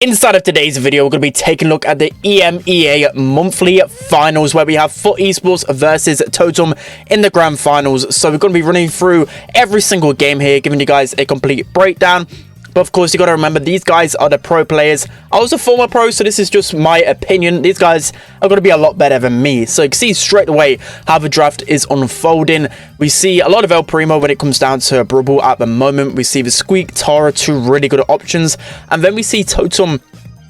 Inside of today's video, we're going to be taking a look at the EMEA monthly finals where we have FUT Esports versus TOTEM in the grand finals. So we're going to be running through every single game here, giving you guys a complete breakdown. But of course, you got to remember, these guys are the pro players. I was a former pro, so this is just my opinion. These guys are going to be a lot better than me. So you can see straight away how the draft is unfolding. We see a lot of El Primo when it comes down to Brawl at the moment. We see the Squeak, Tara, two really good options. And then we see TOTEM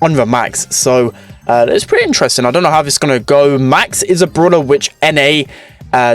on the Max. So it's pretty interesting. I don't know how this is going to go. Max is a brawler which NA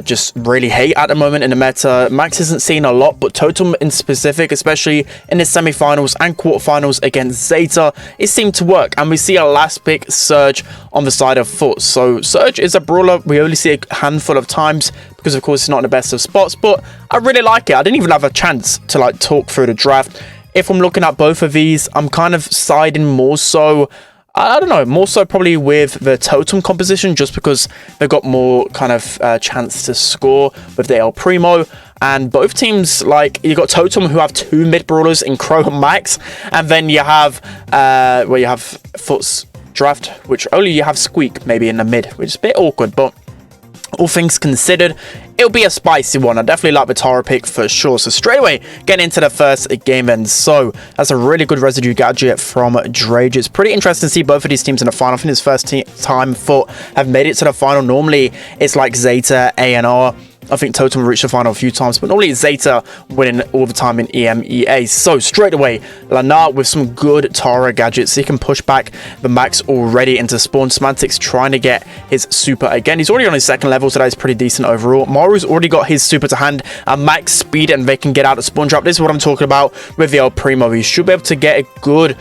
just really hate at the moment in the meta. Max isn't seen a lot, but TOTEM in specific, especially in the semi-finals and quarterfinals against Zeta, it seemed to work. And we see a last pick Surge on the side of FUT. So Surge is a brawler we only see a handful of times because of course it's not in the best of spots, but I really like it. I didn't even have a chance to like talk through the draft. If I'm looking at both of these, I'm kind of siding more so, I don't know, more so probably with the TOTEM composition, just because they've got more kind of chance to score with the El Primo. And both teams, like, you got TOTEM who have two mid brawlers in Crow and Max, and then you have where you have FUT's draft, which only you have Squeak maybe in the mid, which is a bit awkward. But all things considered, it'll be a spicy one. I definitely like the Tara pick for sure. So straight away, getting into the first game then. So that's a really good residue gadget from Drage. It's pretty interesting to see both of these teams in the final. I think it's first time FUT have made it to the final. Normally, it's like Zeta, ANR. I think TOTEM reached the final a few times, but normally it's Zeta winning all the time in EMEA. So straight away, Lana with some good Tara gadgets. He can push back the Max already into spawn. Semantics trying to get his super again. He's already on his second level, so that is pretty decent overall. Maru's already got his super to hand and Max speed, and they can get out the spawn drop. This is what I'm talking about with the El Primo. He should be able to get a good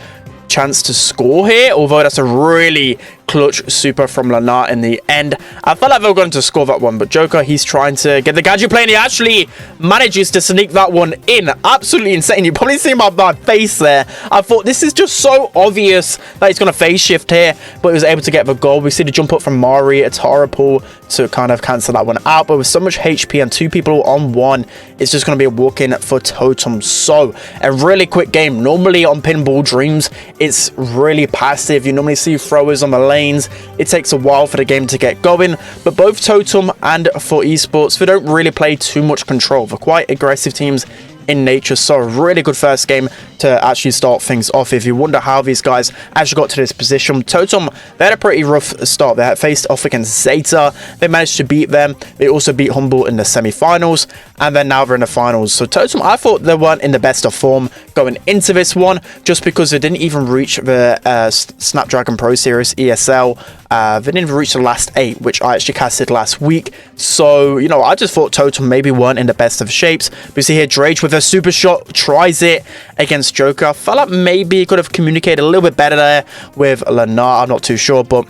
chance to score here, although that's a really clutch super from Lana in the end. I felt like they were going to score that one, but Joker, he's trying to get the gadget play, and he actually manages to sneak that one in. Absolutely insane. You probably see my face there. I thought this is just so obvious that he's going to phase shift here, but he was able to get the goal. We see the jump up from Mari, a Tara pull to kind of cancel that one out, but with so much HP and two people on one, it's just going to be a walk-in for TOTEM. So a really quick game. Normally on Pinball Dreams, it's really passive. You normally see throwers on the lanes. It takes a while for the game to get going, but both TOTEM and FUT Esports, they don't really play too much control. They're quite aggressive teams in nature, so a really good first game to actually start things off. If you wonder how these guys actually got to this position, TOTEM, they had a pretty rough start. They had faced off against Zeta, they managed to beat them. They also beat Humble in the semi-finals, and then now they're in the finals. So TOTEM, I thought they weren't in the best of form going into this one, just because they didn't even reach the Snapdragon Pro Series ESL. They didn't even reach the last 8, which I actually casted last week. So, you know, I just thought TOTEM maybe weren't in the best of shapes. We see here Drage with a super shot, tries it against Joker. I felt like maybe he could have communicated a little bit better there with Lana. I'm not too sure, but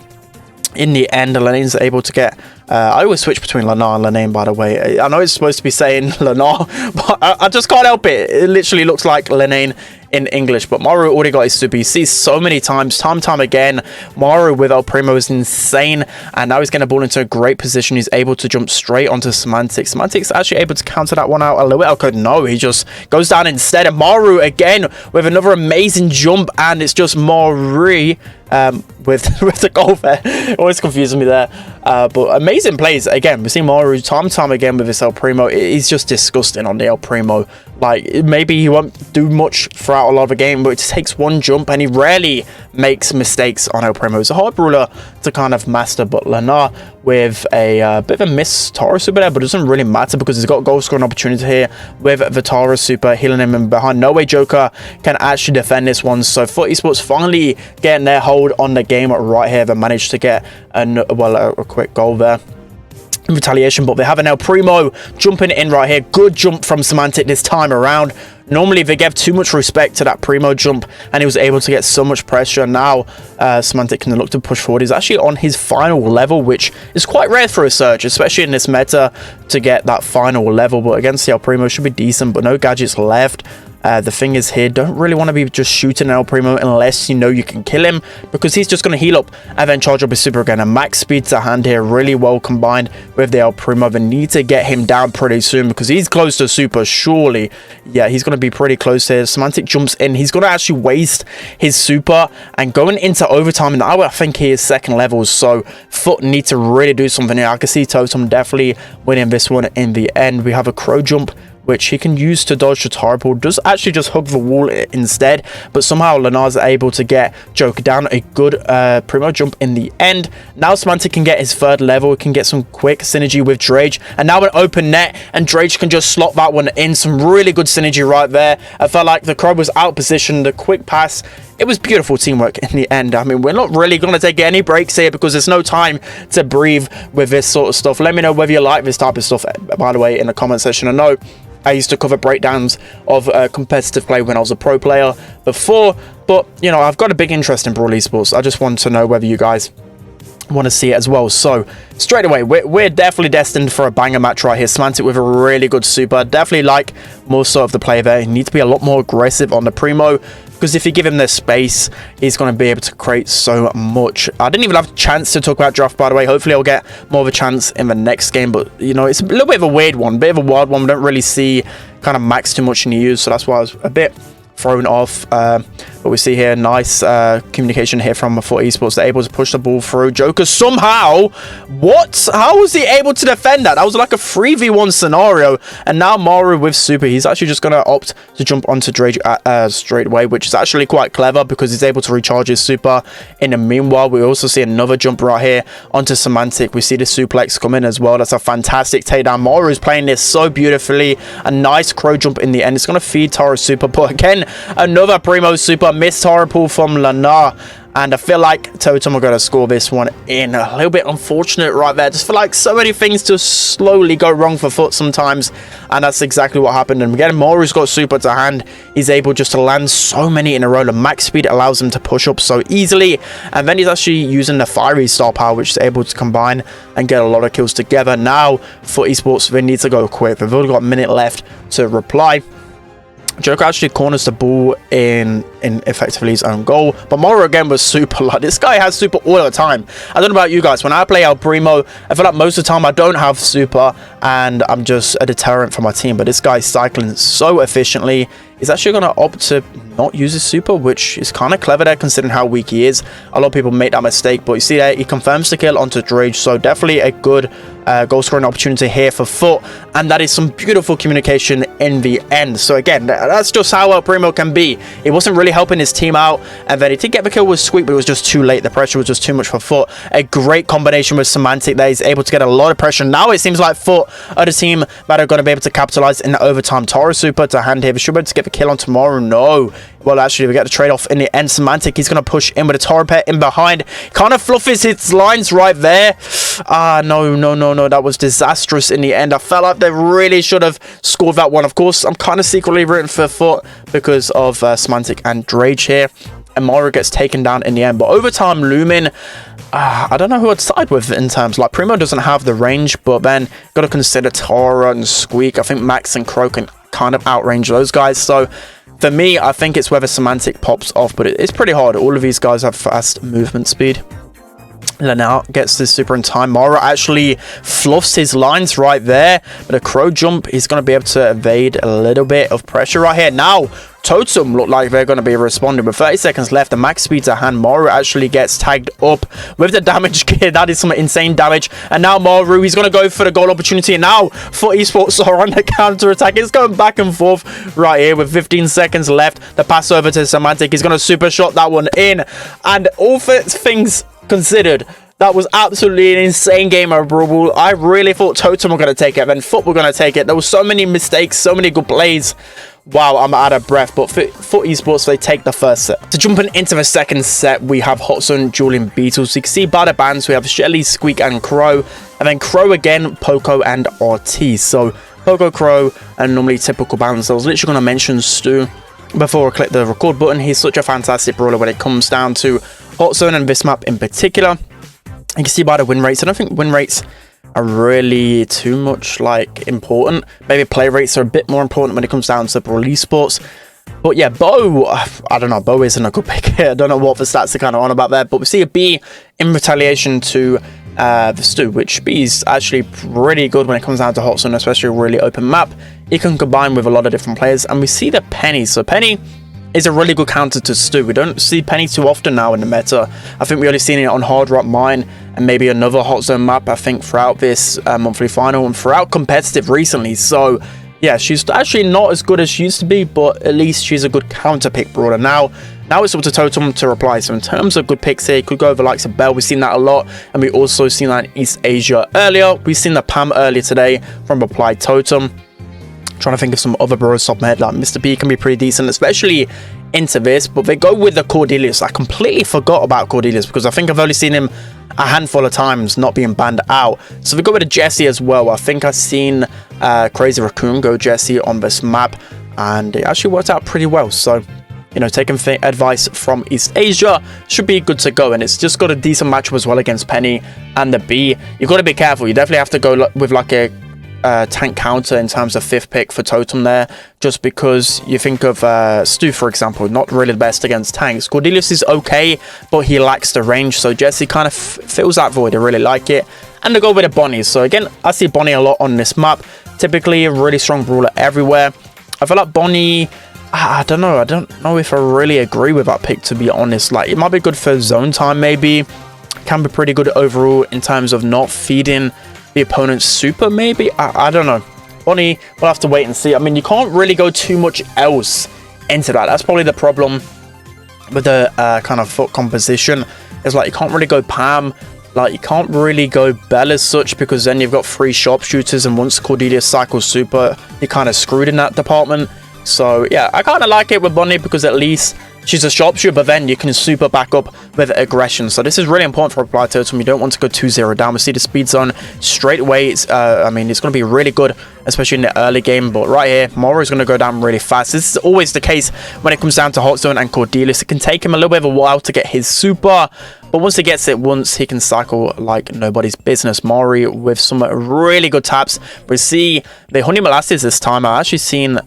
in the end, Lanane's able to get... I always switch between Lana and Lanane, by the way. I know it's supposed to be saying Lana, but I just can't help it. It literally looks like Lanane in English, but Maru already got his super. You see so many times, time again, Maru with El Primo is insane, and now he's getting the ball into a great position. He's able to jump straight onto Semantics. Semantics actually able to counter that one out a little bit. Okay, no, he just goes down instead, and Maru again with another amazing jump, and it's just Maru with the goal there. It always confuses me there, but amazing plays again. We see Maru time again with this El Primo. He's just disgusting on the El Primo. Like, maybe he won't do much throughout a lot of the game, but it just takes one jump, and he rarely makes mistakes on El Primo. It's a hard brawler to kind of master, but Lana with a bit of a miss Tara super there, but it doesn't really matter because he's got a goal scoring opportunity here with the Tara super healing him in behind. No way Joker can actually defend this one. So FUT Esports finally getting their hold on the game right here. They managed to get a quick goal there in retaliation, but they have an El Primo jumping in right here. Good jump from Semantic this time around. Normally they gave too much respect to that Primo jump, and he was able to get so much pressure. Now Semantic can look to push forward. He's actually on his final level, which is quite rare for a Surge, especially in this meta, to get that final level. But against the El Primo should be decent, but no gadgets left. The thing is here, don't really want to be just shooting El Primo unless you know you can kill him, because he's just going to heal up and then charge up his super again. And max speed to hand here really well combined with the El Primo. They need to get him down pretty soon because he's close to super, surely. Yeah, he's going to be pretty close here. Semantic jumps in. He's going to actually waste his super and going into overtime. Now I think he is second level, so FUT need to really do something here. I can see TOTEM definitely winning this one in the end. We have a crow jump, which he can use to dodge the tire pool. Does actually just hug the wall instead, but somehow Lenar's able to get Joker down. A good Primo jump in the end. Now Semantic can get his third level, can get some quick synergy with Drage, and now an open net, and Drage can just slot that one in. Some really good synergy right there. I felt like the Crow was out positioned, the quick pass. It was beautiful teamwork in the end. I mean, we're not really going to take any breaks here because there's no time to breathe with this sort of stuff. Let me know whether you like this type of stuff, by the way, in the comment section. I know I used to cover breakdowns of competitive play when I was a pro player before, but, you know, I've got a big interest in Brawl esports. I just want to know whether you guys want to see it as well. So straight away, we're definitely destined for a banger match right here. Semantic with a really good super. Definitely like more sort of the play there. You need to be a lot more aggressive on the Primo, because if you give him the space, he's going to be able to create so much. I didn't even have a chance to talk about draft, by the way. Hopefully I'll get more of a chance in the next game, but you know, it's a little bit of a weird one, bit of a wild one. We don't really see kind of max too much in the use, so that's why I was a bit thrown off. But we see here nice communication here from FUT esports. They're able to push the ball through. Joker somehow, how was he able to defend that? That was like a 3v1 scenario. And now Maru with super, he's actually just going to opt to jump onto Drake straight away, which is actually quite clever because he's able to recharge his super. In the meanwhile, we also see another jump right here onto Semantic. We see the suplex coming as well. That's a fantastic takedown. Maru is playing this so beautifully. A nice crow jump in the end. It's going to feed Tara's super, but again, another Primo super. Missed horror pull from Lenar, and I feel like TOTEM are going to score this one in. A little bit unfortunate right there. Just feel like so many things just slowly go wrong for FUT sometimes, and that's exactly what happened. And again, Moru's got super to hand. He's able just to land so many in a row. The max speed allows him to push up so easily, and then he's actually using the fiery star power, which is able to combine and get a lot of kills together. Now FUT esports, they need to go quick. They've only got a minute left to reply. Joker actually corners the ball in effectively his own goal, but Maru again was super. Like, this guy has super all the time. I don't know about you guys. When I play El Primo, I feel like most of the time I don't have super and I'm just a deterrent for my team, but this guy's cycling so efficiently. He's actually going to opt to not use his super, which is kind of clever there considering how weak he is. A lot of people make that mistake, but you see there, he confirms the kill onto Drage, so definitely a good goal scoring opportunity here for FUT, and that is some beautiful communication in the end. So again, that's just how El Primo can be. He wasn't really helping his team out, and then he did get the kill with Squeak, but it was just too late. The pressure was just too much for FUT. A great combination with Semantic there. He's able to get a lot of pressure. Now it seems like FUT are the team that are going to be able to capitalize in the overtime. Tara super to hand here. They should be able to get the kill on tomorrow. No. Well, actually, we get the trade-off in the end. Semantic, he's going to push in with a Tara pet in behind. Kind of fluffs his lines right there. No. That was disastrous in the end. I felt like they really should have scored that one. Of course, I'm kind of secretly rooting for FUT because of Semantic and Drage here. And Maru gets taken down in the end. But overtime looming, I don't know who I'd side with in terms. Like, Primo doesn't have the range, but then got to consider Tara and Squeak. I think Max and Crow can kind of outrange those guys. So for me, I think it's whether Semantic pops off, but it's pretty hard. All of these guys have fast movement speed. Lenar gets this super in time. Maru actually fluffs his lines right there, but a crow jump, he's going to be able to evade a little bit of pressure right here. Now TOTEM look like they're going to be responding with 30 seconds left. The max speed to hand. Maru actually gets tagged up with the damage gear. That is some insane damage. And now Maru, he's going to go for the goal opportunity. And now FUT esports are on the counter attack. It's going back and forth right here with 15 seconds left. The pass over to Semantic. He's going to super shot that one in. And all things considered, that was absolutely an insane game of Brawl. I really thought TOTEM were going to take it, then FUT were going to take it. There were so many mistakes, so many good plays. Wow, I'm out of breath, but FUT esports, they take the first set. So jumping into the second set, we have Hot Zone, Dueling Beetles. You can see by the bands, we have Shelly, Squeak, and Crow. And then Crow again, Poco, and RT. So Poco, Crow, and normally typical bands. I was literally going to mention Stu before I click the record button. He's such a fantastic brawler when it comes down to Hot Zone and this map in particular. You can see by the win rates, I don't think win rates are really too much like important. Maybe play rates are a bit more important when it comes down to Brawl esports. But yeah, Bo, I don't know, Bo isn't a good pick. I don't know what the stats are kind of on about there, but we see a B in retaliation to the Stu, which B is actually pretty good when it comes down to Hot Zone, especially a really open map. You can combine with a lot of different players, and we see the Penny. So Penny is a really good counter to Stu. We don't see Penny too often now in the meta. I think we only seen it on Hard Rock Mine and maybe another Hot Zone map, I think, throughout this monthly final and throughout competitive recently. So yeah, she's actually not as good as she used to be, but at least she's a good counter pick brawler. Now it's up to Totem to reply. So in terms of good picks here, could go over likes of Belle. We've seen that a lot, and we also seen that in East Asia earlier. We've seen the Pam earlier today from Applied Totem. Trying to think of some other brawlers top of my head, like Mr. P can be pretty decent, especially into this, but they go with the Cordelius. I completely forgot about Cordelius because I think I've only seen him a handful of times not being banned out. So we go with a Jesse as well. I think I've seen Crazy Raccoon go Jesse on this map, and it actually worked out pretty well. So, you know, taking advice from East Asia should be good to go, and it's just got a decent matchup as well against Penny and the B. You've got to be careful. You definitely have to go with like a tank counter in terms of 5th pick for Totem there, just because you think of Stu, for example, not really the best against tanks. Cordelius is okay, but he lacks the range, so Jesse kind of fills that void. I really like it. And they go with a Bonnie. So again, I see Bonnie a lot on this map. Typically a really strong brawler everywhere. I feel like Bonnie, I don't know if I really agree with that pick, to be honest. Like, it might be good for zone time maybe. Can be pretty good overall in terms of not feeding the opponent's super, maybe. I don't know. Bonnie, we'll have to wait and see. I mean, you can't really go too much else into that. That's probably the problem with the kind of FUT composition. It's like you can't really go Pam. Like, you can't really go Belle as such, because then you've got 3 sharpshooters, and once Cordelia cycles super, you're kind of screwed in that department. So yeah, I kind of like it with Bonnie because at least she's a sharpshooter, but then you can super back up with aggression. So this is really important for Applied Totem. You don't want to go 2-0 down. We see the speed zone straight away. I mean, it's going to be really good, especially in the early game. But right here, Moro is going to go down really fast. This is always the case when it comes down to Hot Zone and Cordelius. It can take him a little bit of a while to get his super, but once he gets it once, he can cycle like nobody's business. Mori with some really good taps. We see the Honey Molasses this time. I've actually seen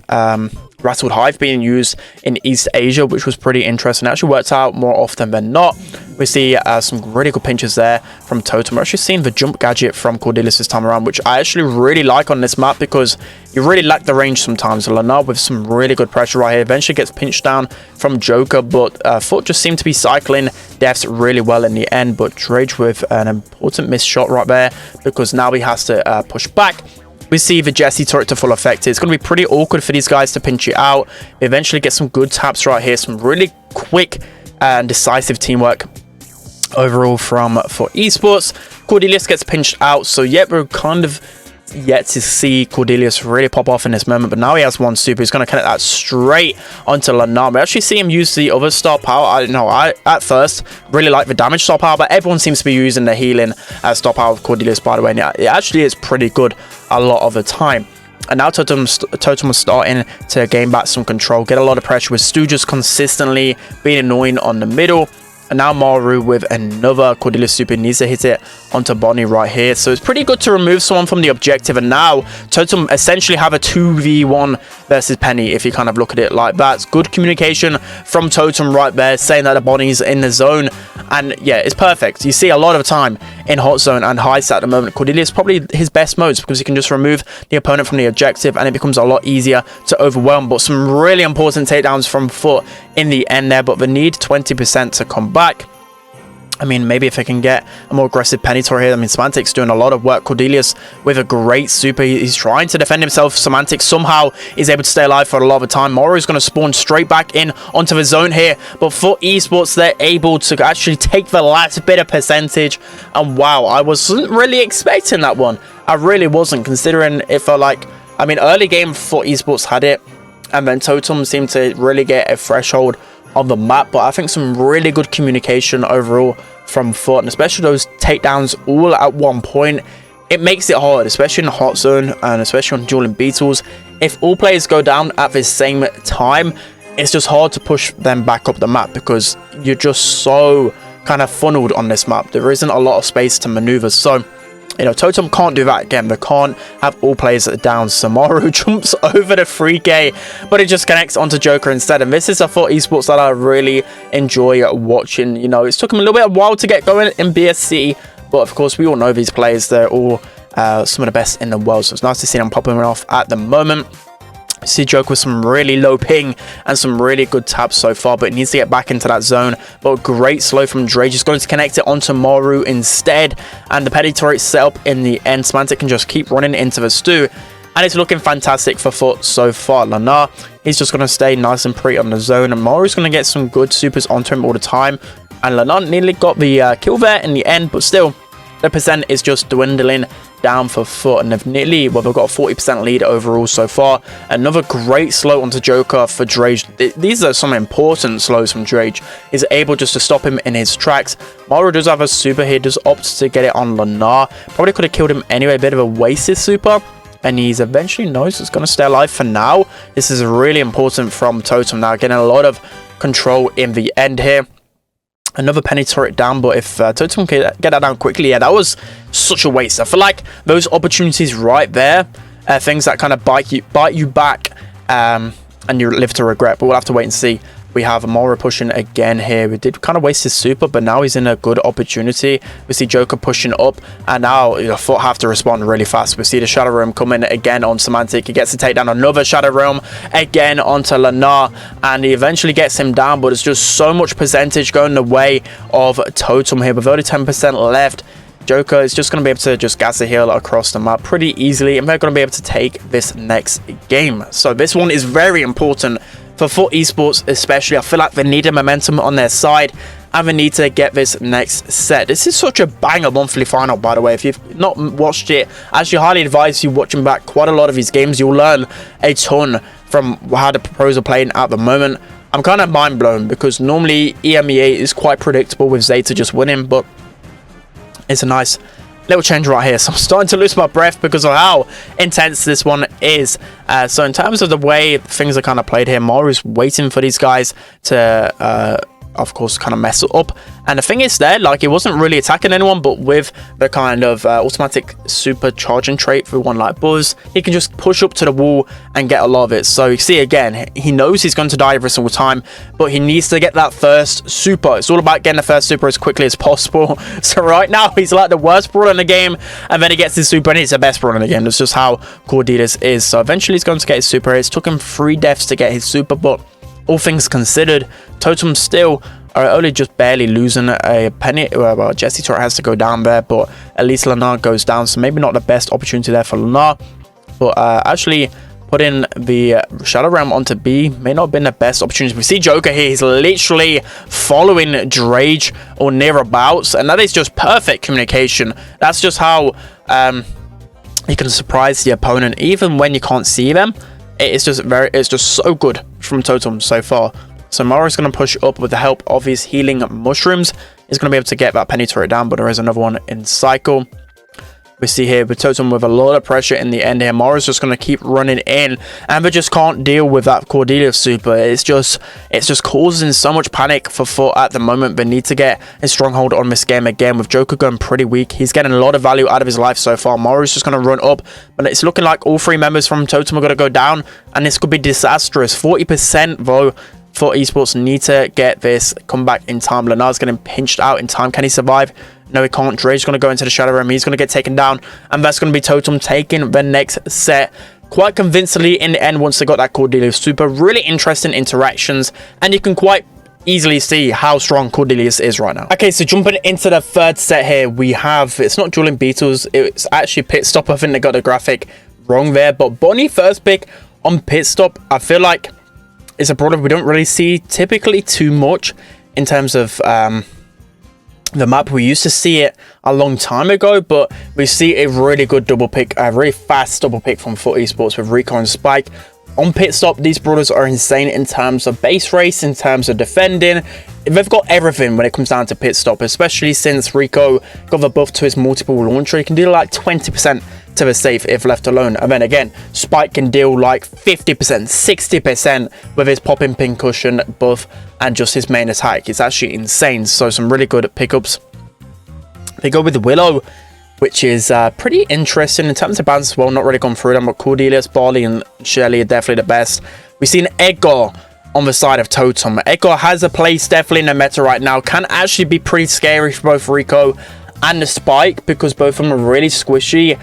Rattled Hive being used in East Asia, which was pretty interesting. It actually works out more often than not. We see some really good pinches there from Totem. We're actually seeing the jump gadget from Cordelius this time around, which I actually really like on this map because you really lack the range sometimes. Lana with some really good pressure right here. Eventually gets pinched down from Joker, but FUT just seemed to be cycling deaths really well in the end. But Drage with an important missed shot right there because now he has to push back. We see the Jesse turret to full effect. It's going to be pretty awkward for these guys to pinch it out. We eventually get some good taps right here. Some really quick and decisive teamwork overall from FUT Esports. Cordelius gets pinched out. So yeah, we're kind of yet to see Cordelius really pop off in this moment, but now he has one super. He's going to connect that straight onto Lana. We actually see him use the other star power. I don't know, I at first really like the damage star power, but everyone seems to be using the healing star power of Cordelius, by the way, and it actually is pretty good a lot of the time. And now Totem was starting to gain back some control, get a lot of pressure with Stu just consistently being annoying on the middle. And now Maru with another Cordelius super needs to hit it onto Bonnie right here. So it's pretty good to remove someone from the objective. And now Totem essentially have a 2v1 versus Penny, if you kind of look at it like that. It's good communication from Totem right there, saying that the Bonnie's in the zone. And yeah, it's perfect. You see a lot of time in Hot Zone and Heist at the moment. Cordelius probably his best modes because he can just remove the opponent from the objective and it becomes a lot easier to overwhelm. But some really important takedowns from FUT in the end there, but they need 20% to come back. I mean, maybe if I can get a more aggressive Penny Tor here. I mean, Semantic's doing a lot of work. Cordelius with a great super. He's trying to defend himself. Semantic somehow is able to stay alive for a lot of time. Moro is going to spawn straight back in onto the zone here. But for Esports, they're able to actually take the last bit of percentage. And wow, I wasn't really expecting that one. I really wasn't, considering it felt like, I mean, early game for Esports had it. And then Totem seemed to really get a threshold on the map, but I think some really good communication overall from FUT, and especially those takedowns all at one point. It makes it hard, especially in the Hot Zone and especially on Dueling Beetles. If all players go down at the same time, it's just hard to push them back up the map because you're just so kind of funneled on this map. There isn't a lot of space to maneuver. So You know, TOTEM can't do that again. They can't have all players down. Samaru jumps over the 3K, but it just connects onto Joker instead. And this is a FUT esports that I really enjoy watching. You know, it's took him a little bit of a while to get going in BSC, but of course, we all know these players. They're all some of the best in the world. So it's nice to see them popping off at the moment. See Joker with some really low ping and some really good taps so far, but it needs to get back into that zone. But great slow from Dre, just going to connect it onto Maru instead, and the petty turret set up in the end. Semantic can just keep running into the stew, and it's looking fantastic for FUT so far. Lana, he's just going to stay nice and pretty on the zone, and Maru's going to get some good supers onto him all the time, and Lana nearly got the kill there in the end, but still the percent is just dwindling down for FUT, and they've nearly, well, they've got a 40% lead overall so far. Another great slow onto Joker for Drage. These are some important slows from Drage. He's able just to stop him in his tracks. Maru does have a super here, does opt to get it on Lana. Probably could have killed him anyway, a bit of a wasted super, and he's eventually knows it's going to stay alive for now. This is really important from TOTEM now, getting a lot of control in the end here. Another penny turret down, but if TOTEM can get that down quickly, yeah, that was such a waste. I feel like those opportunities right there, things that kind of bite you back, and you live to regret. But we'll have to wait and see. We have Amora pushing again here. We did kind of waste his super, but now he's in a good opportunity. We see Joker pushing up, and now FUT have to respond really fast. We see the Shadow Realm coming again on Semantic. He gets to take down another Shadow Realm again onto Lana, and he eventually gets him down, but it's just so much percentage going the way of TOTEM here. With only 10% left, Joker is just going to be able to just gas the heal across the map pretty easily, and they're going to be able to take this next game. So this one is very important for FUT esports especially. I feel like they need a momentum on their side, and they need to get this next set. This is such a banger monthly final, by the way. If you've not watched it, I actually highly advise you watching back quite a lot of these games. You'll learn a ton from how the pros are playing at the moment. I'm kind of mind blown because normally EMEA is quite predictable with Zeta just winning, but it's a nice little change right here. So I'm starting to lose my breath because of how intense this one is. So in terms of the way things are kind of played here, Maru's waiting for these guys to of course kind of mess it up, and the thing is there, like, it wasn't really attacking anyone, but with the kind of automatic supercharging trait for one like Buzz, he can just push up to the wall and get a lot of it. So you see again, he knows he's going to die every single time, but he needs to get that first super. It's all about getting the first super as quickly as possible. So right now he's like the worst brawler in the game, and then he gets his super and he's the best brawler in the game. That's just how Cordelis is. So eventually he's going to get his super. It's took him 3 deaths to get his super, but all things considered, TOTEM still are only just barely losing a penny. Well, Jesse turret has to go down there, but at least Lana goes down, so maybe not the best opportunity there for Lana. But actually putting the Shadow Realm onto B may not have been the best opportunity. We see Joker here, he's literally following Drage or nearabouts, and that is just perfect communication. That's just how you can surprise the opponent even when you can't see them. It's just so good from TOTEM so far. So Maru's going to push up with the help of his healing mushrooms. He's going to be able to get that penny turret down, but there is another one in cycle. We see here with TOTEM with a lot of pressure in the end here. Maru's just going to keep running in, and they just can't deal with that Cordelia super. It's just causing so much panic for FUT at the moment. They need to get a stronghold on this game again. With Joker going pretty weak, he's getting a lot of value out of his life so far. Maru's just going to run up, but it's looking like all 3 members from TOTEM are going to go down, and this could be disastrous. 40% though. FUT esports need to get this comeback in time. Lenard's getting pinched out in time. Can he survive? No, he can't. Drage's going to go into the Shadow Realm. He's going to get taken down, and that's going to be TOTEM taking the next set quite convincingly in the end once they got that Cordelia super. Really interesting interactions, and you can quite easily see how strong Cordelius is right now. Okay, so jumping into the 3rd set here, we have, it's not Dueling Beetles, it's actually Pit Stop. I think they got the graphic wrong there, but Bonnie first pick on Pit Stop, I feel like it's a product we don't really see typically too much in terms of the map. We used to see it a long time ago, but we see a really good double pick, a really fast double pick from FUT esports with Rico and Spike. On Pit Stop, these brawlers are insane in terms of base race, in terms of defending. They've got everything when it comes down to Pit Stop, especially since Rico got the buff to his multiple launcher. He can deal like 20% to the safe if left alone. And then again, Spike can deal like 50%, 60% with his popping pincushion buff and just his main attack. It's actually insane. So some really good pickups. They go with Willow. which is pretty interesting in terms of bans as well. Not really gone through them, but Cordelius, Barley, and Shirley are definitely the best. We've seen Edgar on the side of Totem. Edgar has a place definitely in the meta right now. Can actually be pretty scary for both Rico and the Spike, because both of them are really squishy.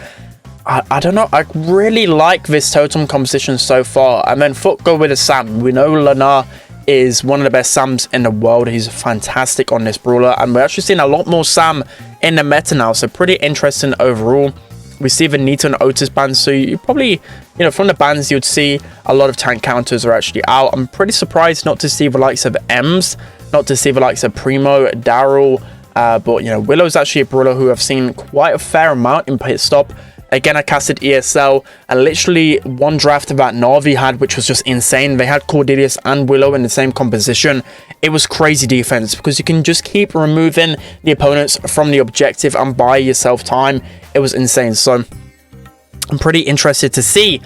I don't know. I really like this Totem composition so far. And then FUT go with a Sam. We know Lana is one of the best Sams in the world. He's fantastic on this brawler, and we're actually seeing a lot more Sam in the meta now, so pretty interesting overall. We see the Nita and Otis bans, so you probably, you know, from the bans you'd see a lot of tank counters are actually out. I'm pretty surprised not to see the likes of Ems, not to see the likes of Primo, Daryl, but you know, Willow's actually a brawler who I've seen quite a fair amount in pit stop. Again, I casted ESL, and literally one draft that Na'Vi had, which was just insane. They had Cordelius and Willow in the same composition. It was crazy defense, because you can just keep removing the opponents from the objective and buy yourself time. It was insane. So I'm pretty interested to see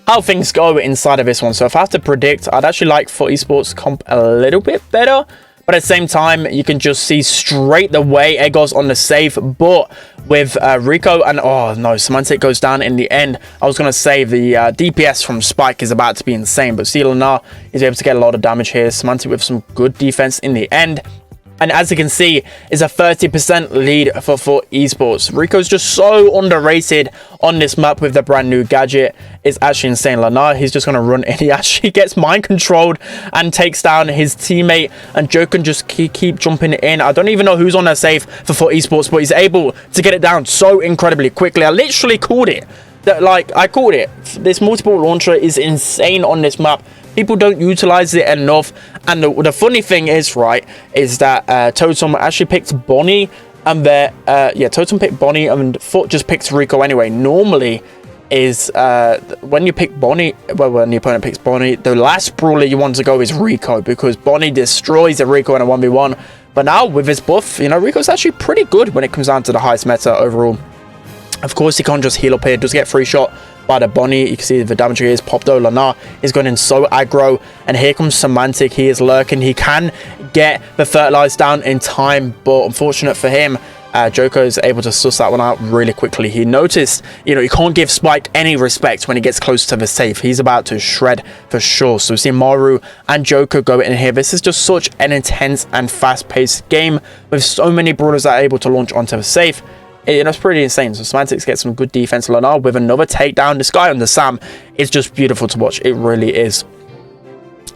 how things go inside of this one. So if I have to predict, I'd actually like FUT Esports comp a little bit better. But at the same time, you can just see straight the way Edgar's on the save. But with Rico and... oh, no, Semantic goes down in the end. I was going to say the DPS from Spike is about to be insane. But Lana is able to get a lot of damage here. Semantic with some good defense in the end. And as you can see, is a 30% lead for FUT Esports. Rico's just so underrated on this map with the brand new gadget. It's actually insane. Lana, he's just going to run in. He actually gets mind controlled and takes down his teammate. And Joe can just keep jumping in. I don't even know who's on their save for FUT Esports, but he's able to get it down so incredibly quickly. I literally called it. I called it. This multiple launcher is insane on this map. People don't utilize it enough. And the funny thing is, right, is that Totem actually picked Bonnie, and Totem picked Bonnie, and FUT just picks Rico anyway. Normally is when you pick Bonnie, well, when the opponent picks Bonnie, the last brawler you want to go is Rico, because Bonnie destroys the Rico in a 1v1. But now with his buff, you know, Rico's actually pretty good when it comes down to the highest meta overall. Of course, he can't just heal up here. Does get free shot by the Bonnie. You can see the damage here is popped though. Lana is going in so aggro, and here comes Semantic. He is lurking. He can get the fertilize down in time, but unfortunate for him, Joker is able to suss that one out really quickly. He noticed, you know, you can't give Spike any respect when he gets close to the safe. He's about to shred for sure. So we see Maru and Joker go in here. This is just such an intense and fast-paced game with so many brawlers that are able to launch onto the safe. It's pretty insane. So Semantics gets some good defense. Lana with another takedown. This guy on the Sam is just beautiful to watch. It really is.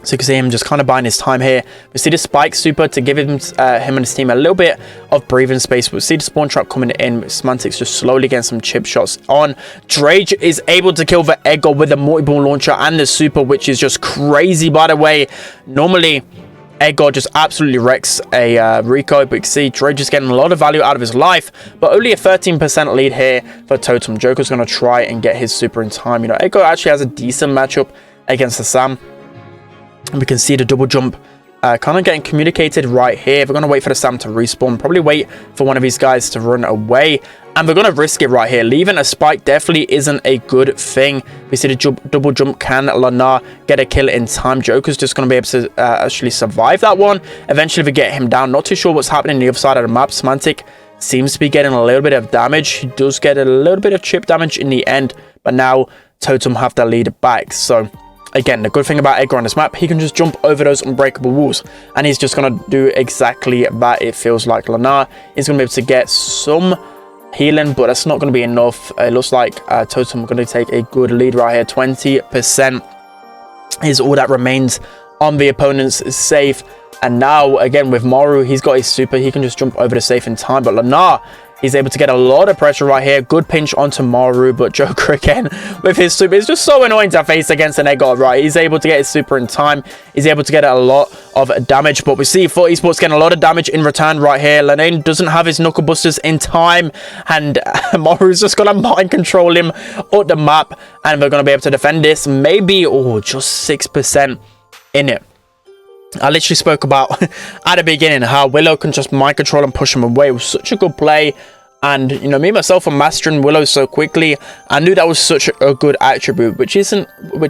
So you can see him just kind of buying his time here. We see the Spike super to give him and his team a little bit of breathing space. We see the spawn trap coming in. Semantics just slowly getting some chip shots on. Drage is able to kill the Edgar with the multi-ball launcher and the super, which is just crazy, by the way. Normally, Edgar just absolutely wrecks a Rico, but you can see Drage is getting a lot of value out of his life, but only a 13% lead here for Totem. Joker's going to try and get his super in time. You know, Edgar actually has a decent matchup against the Sam. And we can see the double jump kind of getting communicated right here. We're going to wait for the Sam to respawn. Probably wait for one of these guys to run away. And we're going to risk it right here. Leaving a Spike definitely isn't a good thing. We see the double jump. Can Lana get a kill in time? Joker's just going to be able to actually survive that one. Eventually, we get him down. Not too sure what's happening on the other side of the map. Semantic seems to be getting a little bit of damage. He does get a little bit of chip damage in the end. But now, Totem have the lead back. So again, the good thing about Edgar on this map, he can just jump over those unbreakable walls, and he's just going to do exactly that. It feels like Lana is going to be able to get some healing, but that's not going to be enough. It looks like Totem going to take a good lead right here. 20% is all that remains on the opponent's safe. And now, again, with Maru, he's got his super. He can just jump over the safe in time. But Lana, he's able to get a lot of pressure right here. Good pinch onto Maru, but Joker again with his super. It's just so annoying to face against an Edgar, right? He's able to get his super in time. He's able to get a lot of damage, but we see FUT Esports getting a lot of damage in return right here. Lane doesn't have his knuckle busters in time, and Maru's just going to mind control him up the map, and we're going to be able to defend this. Maybe, oh, just 6% in it. I literally spoke about at the beginning how Willow can just mind control and push him away. It was such a good play. And, you know, me myself, I'm mastering Willow so quickly. I knew that was such a good attribute, which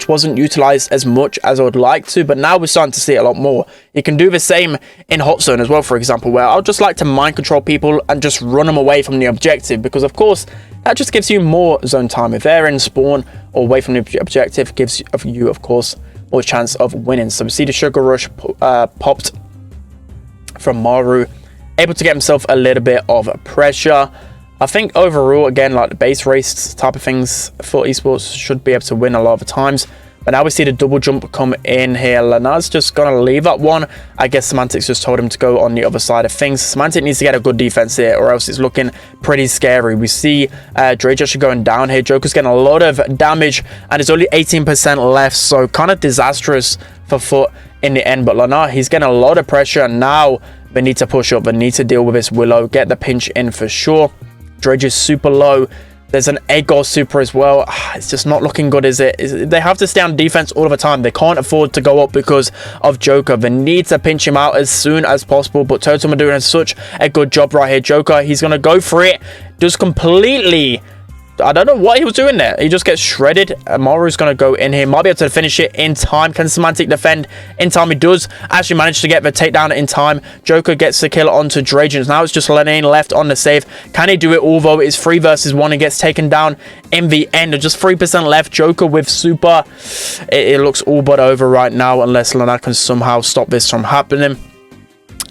wasn't utilized as much as I would like to. But now we're starting to see it a lot more. You can do the same in Hot Zone as well, for example, where I'll just like to mind control people and just run them away from the objective. Because, of course, that just gives you more zone time. If they're in spawn or away from the objective, gives you, of course, more chance of winning. So we see the Sugar Rush popped from Maru. Able to get himself a little bit of pressure. I think overall, again, like the base race type of things, FUT Esports should be able to win a lot of the times. But now we see the double jump come in here. Lenard's just going to leave that one. I guess Semantic's just told him to go on the other side of things. Semantic needs to get a good defense here, or else it's looking pretty scary. We see Drake actually going down here. Joker's getting a lot of damage, and it's only 18% left. So kind of disastrous for FUT in the end. But Lenard, he's getting a lot of pressure. And now they need to push up. They need to deal with this Willow. Get the pinch in for sure. Dredge is super low. There's an Egor super as well. It's just not looking good, is it? They have to stay on defense all of the time. They can't afford to go up because of Joker. They need to pinch him out as soon as possible. But TOTEM are doing such a good job right here. Joker, he's going to go for it. Just completely... I don't know what he was doing there. He just gets shredded. Maru's going to go in here. Might be able to finish it in time. Can Semantic defend in time? He does actually manage to get the takedown in time. Joker gets the kill onto Dragens. Now it's just Lenane left on the save. Can he do it? Although it's 3 versus 1 and gets taken down in the end. Just 3% left. Joker with super. It looks all but over right now unless Lenane can somehow stop this from happening.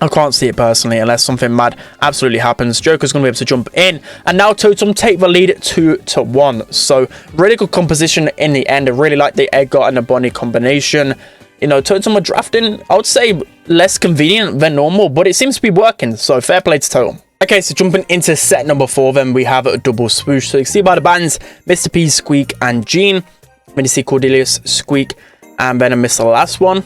I can't see it personally unless something mad absolutely happens. Joker's going to be able to jump in. And now TOTEM take the lead 2-1. So really good composition in the end. I really like the Edgar and the Bonnie combination. You know, TOTEM are drafting, I would say, less convenient than normal. But it seems to be working. So fair play to TOTEM. Okay, so jumping into set number 4, then we have a double swoosh. So you can see by the bands, Mr. P, Squeak, and Gene. Then you see Cordelius, Squeak, and then I missed the last one.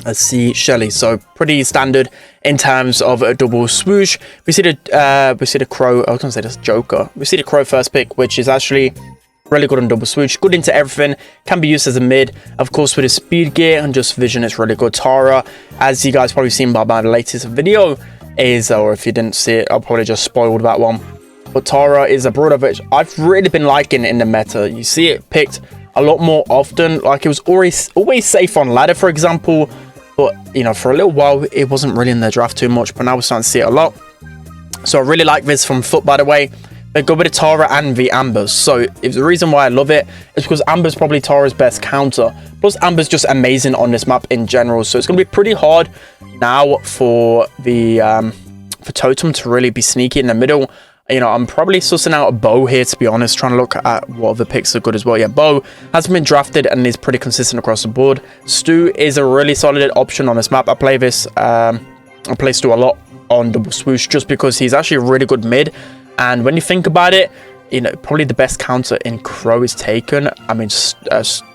Let's see Shelly. So pretty standard in terms of a double swoosh. We see the Crow. I was gonna say this Joker. We see the Crow first pick, which is actually really good on double swoosh. Good into everything. Can be used as a mid, of course, with his speed gear and just vision. It's really good. Tara, as you guys probably seen by my latest video, is, or if you didn't see it, I'll probably just spoiled that one. But Tara is a brawler which I've really been liking in the meta. You see it picked a lot more often. Like it was always safe on ladder, for example. But, you know, for a little while, it wasn't really in the draft too much. But now we're starting to see it a lot. So I really like this from FUT, by the way. They go with the Tara and the Ambers. So if the reason why I love it is because Amber's probably Tara's best counter. Plus, Amber's just amazing on this map in general. So it's going to be pretty hard now for the for TOTEM to really be sneaky in the middle. You know, I'm probably sussing out a Bow here, to be honest, trying to look at what other picks are good as well. Yeah, Bow has been drafted and is pretty consistent across the board. Stu is a really solid option on this map. I play this, I play Stu a lot on double swoosh just because he's actually a really good mid. And when you think about it, you know, probably the best counter in Crow is taken. I mean,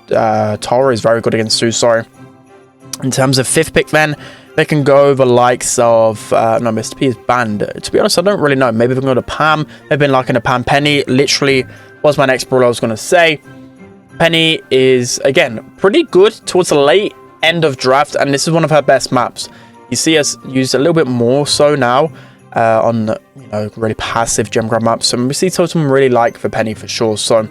Tara is very good against Stu, sorry. In terms of 5th pick then, they can go the likes of, no, Mr. P is banned. To be honest, I don't really know. Maybe they can go to Pam. They've been liking a Pam. Penny literally was my next brawler I was going to say. Penny is, again, pretty good towards the late end of draft. And this is one of her best maps. You see us use a little bit more so now on, you know, really passive gem grab maps. So we see TOTEM really like the Penny for sure. So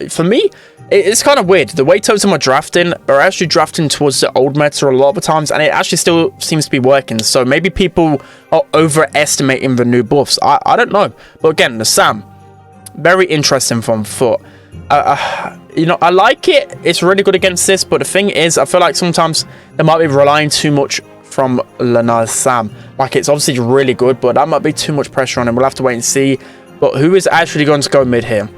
for me, it's kind of weird. The way TOTEM are drafting, they're actually drafting towards the old meta a lot of the times, and it actually still seems to be working. So maybe people are overestimating the new buffs. I don't know. But again, the Sam, very interesting from FUT. You know, I like it. It's really good against this, but the thing is, I feel like sometimes they might be relying too much from Lenard's Sam. Like, it's obviously really good, but that might be too much pressure on him. We'll have to wait and see. But who is actually going to go mid here?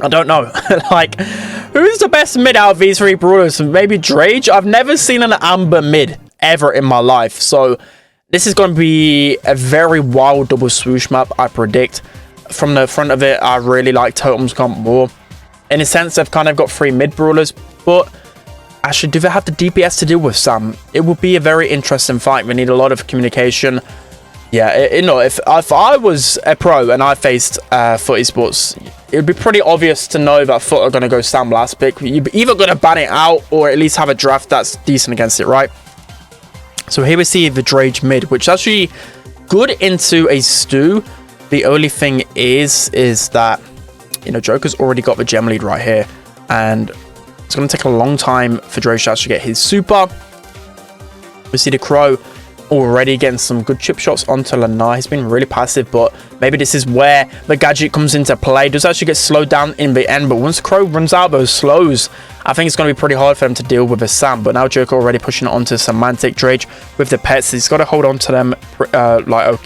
I don't know. Like, who's the best mid out of these 3 brawlers? Maybe Drage? I've never seen an Amber mid ever in my life. So this is going to be a very wild double swoosh map, I predict. From the front of it, I really like TOTEM's comp more. In a sense, they've kind of got 3 mid brawlers. But actually, do they have the DPS to deal with Sam? It would be a very interesting fight. We need a lot of communication. Yeah, you know, if I was a pro and I faced FUT Esports, it would be pretty obvious to know that FUT are going to go Sam last pick. You're either going to ban it out or at least have a draft that's decent against it, right? So here we see the Drage mid, which actually good into a stew. The only thing is that, you know, Joker's already got the gem lead right here, and it's going to take a long time for Drage to actually get his super. We see the Crow already getting some good chip shots onto Lana. He's been really passive, but maybe this is where the gadget comes into play. Does actually get slowed down in the end, but once Crow runs out those slows, I think it's going to be pretty hard for him to deal with a Sam. But now Joker already pushing it onto Semantic. Drage with the pets, he's got to hold on to them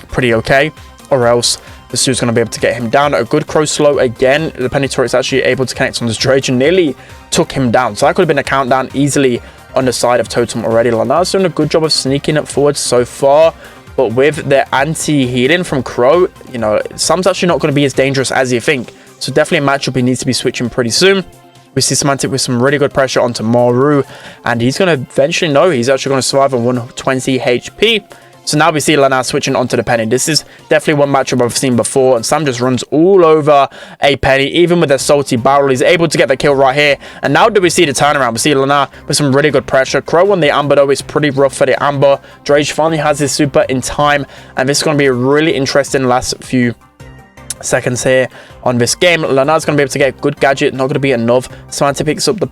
pretty okay, or else the Sue's going to be able to get him down. A good Crow slow again. The penny turret's actually able to connect on this Drage and nearly took him down. So that could have been a countdown easily on the side of Totem already. Lana's doing a good job of sneaking up forward so far, but with the anti-healing from Crow, you know, Sam's actually not going to be as dangerous as you think. So definitely a matchup he needs to be switching pretty soon. We see Semantic with some really good pressure onto Maru, and he's going to eventually know he's actually going to survive on 120 HP. So now we see Lana switching onto the Penny. This is definitely one matchup I've seen before, and Sam just runs all over a Penny. Even with a salty barrel, he's able to get the kill right here. And now do we see the turnaround? We see Lana with some really good pressure. Crow on the Amber, though, is pretty rough for the Amber. Drage finally has his super in time, and this is going to be a really interesting last few seconds here on this game. Lana's going to be able to get a good gadget, not going to be enough. Semantic picks up the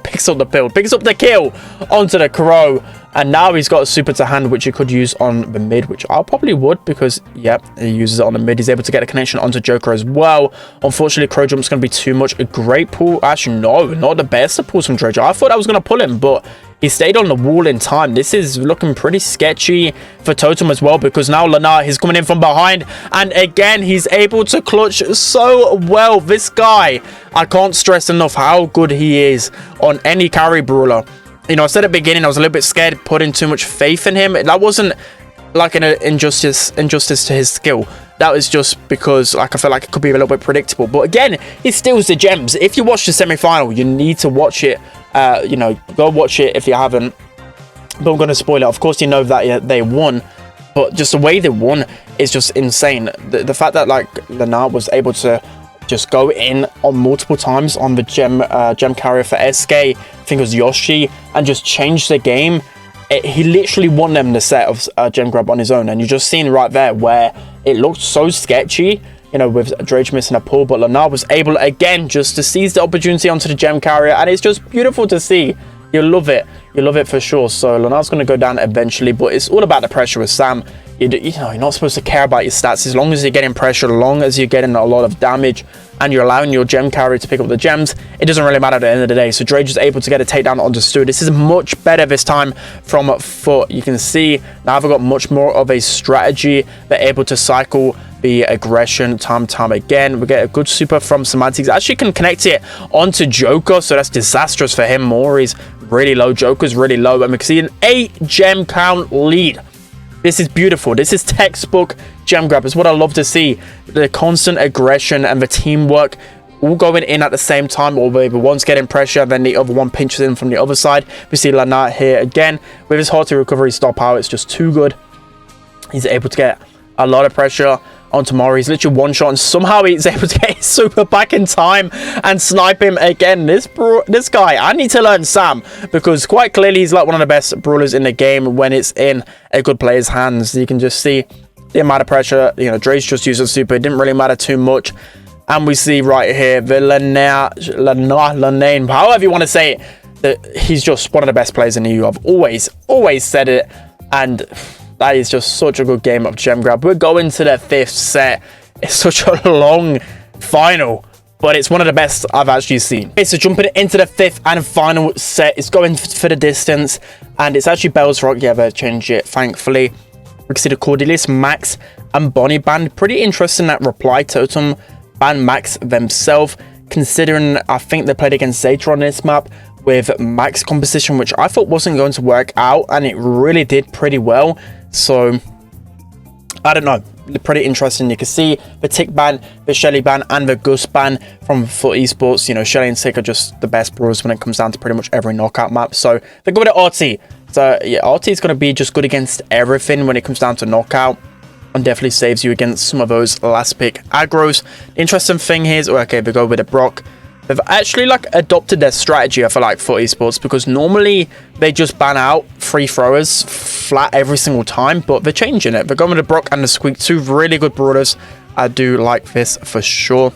picks up the kill onto the Crow, and now he's got a super to hand, which he could use on the mid, which I probably would, because yep, he uses it on the mid. He's able to get a connection onto Joker as well. Unfortunately, Crow jump's going to be too much. A great pull, actually no, not the best of pulls from Drage. I thought I was going to pull him, but he stayed on the wall in time. This is looking pretty sketchy for Totem as well, because now Lana is coming in from behind, and again he's able to clutch so well. This guy, I can't stress enough how good he is on any carry brawler. You know, I said at the beginning I was a little bit scared putting too much faith in him. That wasn't like an injustice to his skill. That was just because, like, I felt like it could be a little bit predictable. But again, he steals the gems. If you watch the semi-final, you need to watch it. You know, go watch it if you haven't. But I'm going to spoil it. Of course, you know that they won, but just the way they won is just insane. The fact that, like, Lana was able to just go in on multiple times on the gem carrier for SK, I think it was Yoshi, and just change the game. He literally won them the set of gem grab on his own, and you just seen right there where it looked so sketchy, you know, with Drage missing a pull, but Lana was able again just to seize the opportunity onto the gem carrier, and it's just beautiful to see. You love it for sure. So Lana's going to go down eventually, but it's all about the pressure with Sam. You know, you're not supposed to care about your stats as long as you're getting pressure, as long as you're getting a lot of damage and you're allowing your gem carrier to pick up the gems. It doesn't really matter at the end of the day. So Drage is able to get a takedown onto Stu. This is much better this time from FUT. You can see now they've got much more of a strategy. They're able to cycle the aggression time again. We get a good super from Semantics. Actually can connect it onto Joker, so that's disastrous for him. Maury's really low, Joker's really low, and we can see an 8 gem count lead. This is beautiful. This is textbook gem grab. It's what I love to see. The constant aggression and the teamwork all going in at the same time, or maybe one's getting pressure, then the other one pinches in from the other side. We see Lana here again with his hard to recovery stop power. It's just too good. He's able to get a lot of pressure onto Maury. He's literally one shot, and somehow he's able to get his super back in time and snipe him again. This guy, I need to learn Sam, because quite clearly he's like one of the best brawlers in the game when it's in a good player's hands. You can just see the amount of pressure. You know, Drage just used a super. It didn't really matter too much. And we see right here the Lane, however you want to say it, that he's just one of the best players in the EU. I've always said it, and that is just such a good game of gem grab. We're going to the 5th set. It's such a long final, but it's one of the best I've actually seen. Okay, so jumping into the 5th and final set, it's going for the distance, and it's actually Belle's rock. Yeah, they changed it, thankfully. We can see the Cordelius, Max, and Bonnie banned. Pretty interesting that Reply Totem banned Max themselves, considering I think they played against Zeta on this map with Max composition, which I thought wasn't going to work out, and it really did pretty well. So I don't know, pretty interesting. You can see the Tick ban, the Shelly ban, and the Gus ban from FUT Esports. You know, Shelly and Tick are just the best brawlers when it comes down to pretty much every knockout map. So they're good at RT. So yeah, RT is going to be just good against everything when it comes down to knockout, and definitely saves you against some of those last pick aggros. The interesting thing here is, okay, we go with a Brock. they've actually like adopted their strategy, I feel like, for esports, because normally they just ban out free throwers flat every single time, but they're changing it. They're going with the Brock and the Squeak, two really good brawlers. I do like this for sure.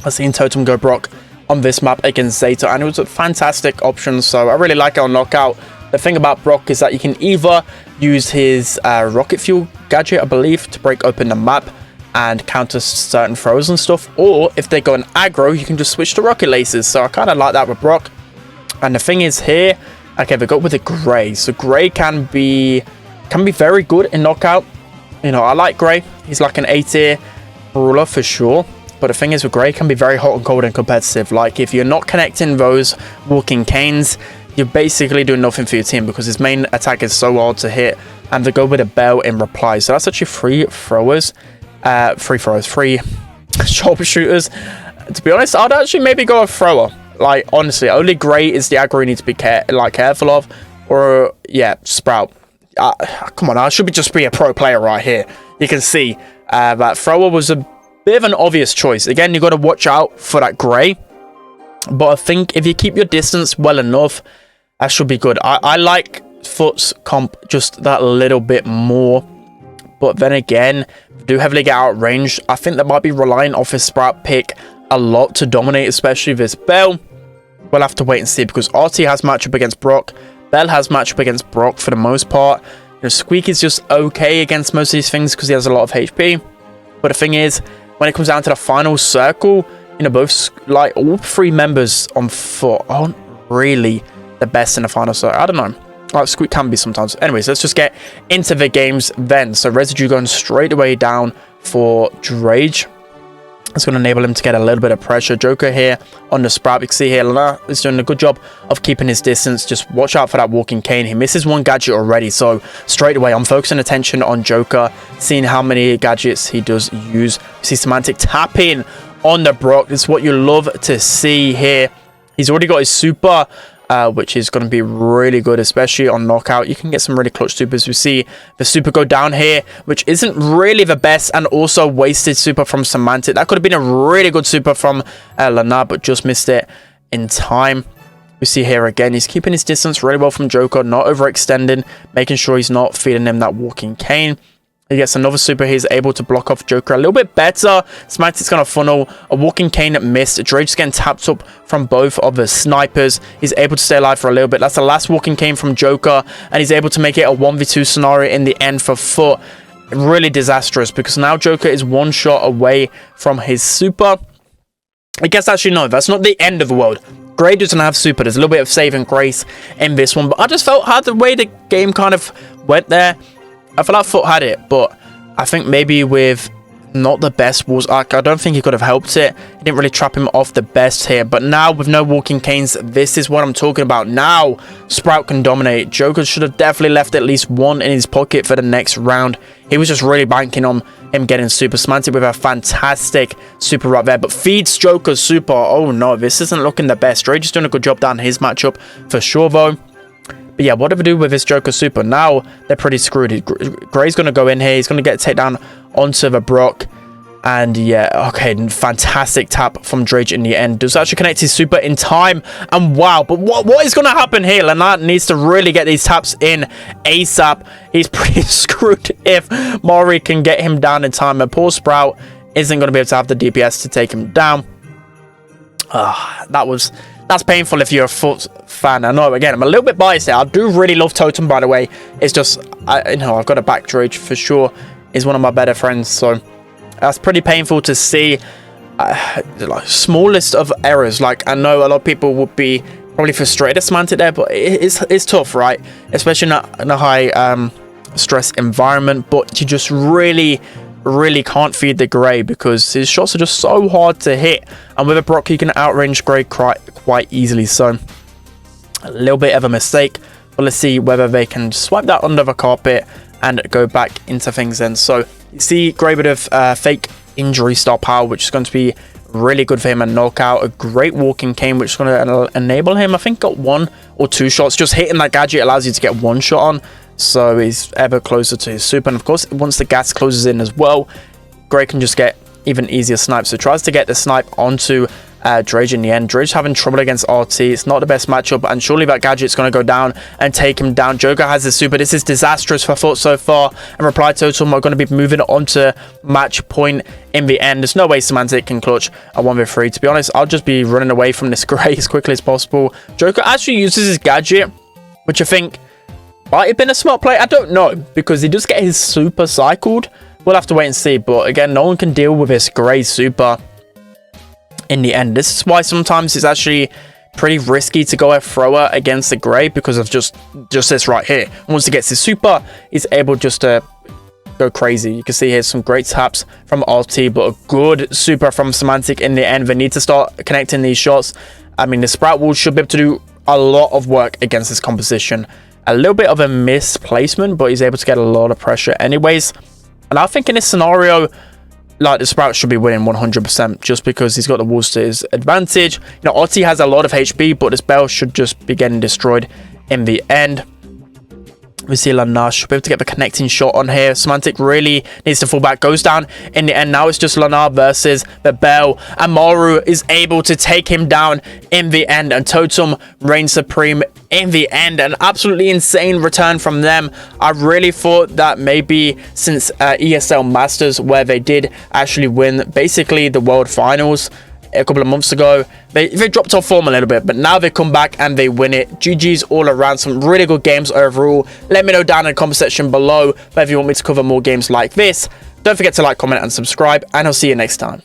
I've seen TOTEM go Brock on this map against Zeta, and it was a fantastic option, so I really like it on Knockout. The thing about Brock is that you can either use his rocket fuel gadget, I believe, to break open the map and counter certain throws and stuff, or if they go in aggro, you can just switch to rocket laces. So I kind of like that with Brock. And the thing is here, okay, they got with the Gray, so Gray can be very good in Knockout. You know, I like Gray. He's like an A tier brawler for sure. But the thing is with Gray, can be very hot and cold and competitive. Like if you're not connecting those walking canes, you're basically doing nothing for your team, because his main attack is so hard to hit, and they go with a Belle in reply. So that's actually three sharpshooters. To be honest, I'd actually maybe go a thrower. Like honestly, only Gray is the aggro you need to be careful of, or yeah, Sprout. Come on, I should just be a pro player right here. You can see that thrower was a bit of an obvious choice. Again, you got to watch out for that Gray, but I think if you keep your distance well enough, that should be good. I like FUT's comp just that little bit more. But then again, do heavily get outranged. I think they might be relying off his Sprout pick a lot to dominate, especially this Belle. We'll have to wait and see, because RT has matchup against Brock. Belle has matchup against Brock for the most part. You know, Squeak is just okay against most of these things because he has a lot of HP. But the thing is, when it comes down to the final circle, you know, both, like, all three members on FUT aren't really the best in the final circle. I don't know. Like, Squeak can be sometimes. Anyways, let's just get into the games then. So Residue going straight away down for Drage. It's going to enable him to get a little bit of pressure. Joker here on the Sprout. You can see here, Lana is doing a good job of keeping his distance. Just watch out for that walking cane. He misses one gadget already. So straight away, I'm focusing attention on Joker, seeing how many gadgets he does use. You see Semantic tapping on the Brock. It's what you love to see here. He's already got his super, which is going to be really good, especially on Knockout. You can get some really clutch supers. We see the super go down here, which isn't really the best, and also wasted super from Semantic. That could have been a really good super from Lana, but just missed it in time. We see here again, he's keeping his distance really well from Joker, not overextending, making sure he's not feeding him that walking cane. He gets another super. He's able to block off Joker a little bit better. Semantic's going to funnel a walking cane that missed. Drake's getting tapped up from both of the snipers. He's able to stay alive for a little bit. That's the last walking cane from Joker, and he's able to make it a 1v2 scenario in the end for FUT. Really disastrous, because now Joker is one shot away from his super. I guess actually no, that's not the end of the world. Gray doesn't have super. There's a little bit of saving grace in this one, but I just felt how the way the game kind of went there, I feel like FUT had it, but I think maybe with not the best walls, I don't think he could have helped it. He didn't really trap him off the best here, but now with no walking canes, this is what I'm talking about. Now Sprout can dominate. Joker should have definitely left at least one in his pocket for the next round. He was just really banking on him getting super. Semantic with a fantastic super right there, but feeds Joker's super. Oh no, this isn't looking the best. Drake is doing a good job down his matchup for sure though. But yeah, what do we do with this Joker super? Now they're pretty screwed. Gray's going to go in here. He's going to get a takedown onto the Brock. And yeah, okay, fantastic tap from Drage in the end. Does actually connect his super in time. And wow, but what is going to happen here? Lennart needs to really get these taps in ASAP. He's pretty screwed if Maury can get him down in time. And poor Sprout isn't going to be able to have the DPS to take him down. That's painful if you're a FUT fan. I know, again, I'm a little bit biased here. I do really love TOTEM, by the way. It's just, I've got to back Drage for sure. He's one of my better friends, so that's pretty painful to see. Like, smallest of errors. Like, I know a lot of people would be probably frustrated at Semantic there, but it's tough, right? Especially in a high stress environment. But you just really can't feed the Gray because his shots are just so hard to hit, and with a Brock you can outrange Gray quite easily. So a little bit of a mistake, but let's see whether they can swipe that under the carpet and go back into things then. So you see Gray with a fake injury star power, which is going to be really good for him, and knockout. A great walking cane, which is going to enable him, I think, got 1 or 2 shots. Just hitting that gadget allows you to get 1 shot on, so he's ever closer to his super. And of course, once the gas closes in as well, Gray can just get even easier snipes. So tries to get the snipe onto Drage in the end. Drage having trouble against RT. It's not the best matchup, and surely that Gadget's going to go down and take him down. Joker has the super. This is disastrous for FUT so far, and Reply Totem are going to be moving on to match point in the end. There's no way Semantic can clutch a 1v3. To be honest, I'll just be running away from this Grey as quickly as possible. Joker actually uses his Gadget, which I think might have been a smart play. I don't know, because he does get his super cycled. We'll have to wait and see, but again, no one can deal with this Grey super in the end. This is why sometimes it's actually pretty risky to go a thrower against the Grey, because of just this right here. Once he gets his super, he's able just to go crazy. You can see here some great taps from RT, but a good super from Semantic in the end. They need to start connecting these shots. I mean, the Sprout Wall should be able to do a lot of work against this composition. A little bit of a misplacement, but he's able to get a lot of pressure anyways. And I think in this scenario, like, the Sprout should be winning 100%, just because he's got the walls to his advantage. You know, RT has a lot of HP, but this Belle should just be getting destroyed in the end. We see Lana should be able to get the connecting shot on here. Semantic really needs to fall back. Goes down in the end. Now it's just Lana versus the Belle. And Maru is able to take him down in the end. And Totem reigns supreme in the end. An absolutely insane return from them. I really thought that maybe since ESL Masters, where they did actually win basically the World Finals a couple of months ago, they dropped off form a little bit, but now they come back and they win it. GG's all around. Some really good games overall. Let me know down in the comment section below if you want me to cover more games like this. Don't forget to like, comment, and subscribe, and I'll see you next time.